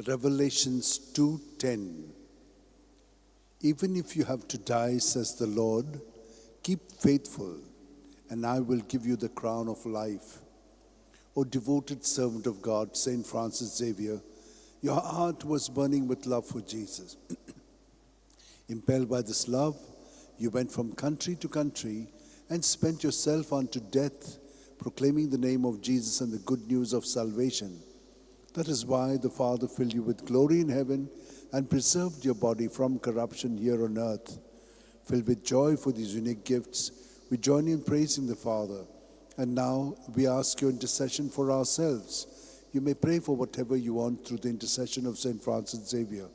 Revelations 2:10. Even if you have to die, says the Lord, keep faithful, and I will give you the crown of life. O devoted servant of God, Saint Francis Xavier, your heart was burning with love for Jesus. Impelled by this love, you went from country to country and spent yourself unto death, proclaiming the name of Jesus and the good news of salvation. That is why the Father filled you with glory in heaven and preserved your body from corruption here on earth. Filled with joy for these unique gifts, we join in praising the Father. And now we ask your intercession for ourselves. You may pray for whatever you want through the intercession of St. Francis Xavier.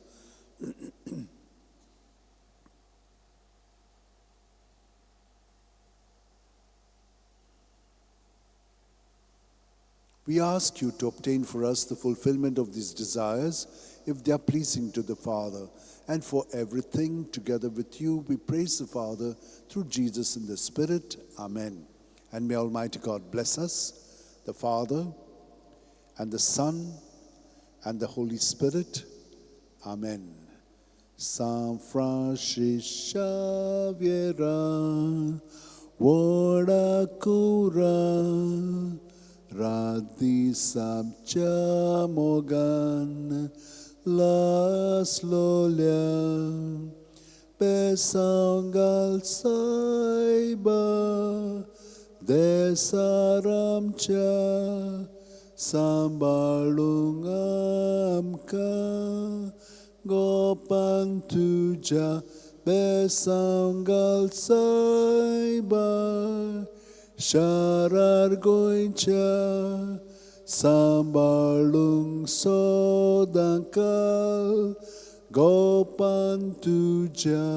We ask you to obtain for us the fulfillment of these desires, if they are pleasing to the Father. And for everything, together with you, we praise the Father through Jesus in the Spirit. Amen. And may Almighty God bless us, the Father, and the Son, and the Holy Spirit. Amen. San Francis Xavier, Wora Kura, Radhi Samcha Mogan, Las Lolia, Besangal Saiba, Desaramcha, Sambalungamka, Gopantuja, Besangal Saiba, Sharar Goincha, Sambalung Sodankal, Gopantuja.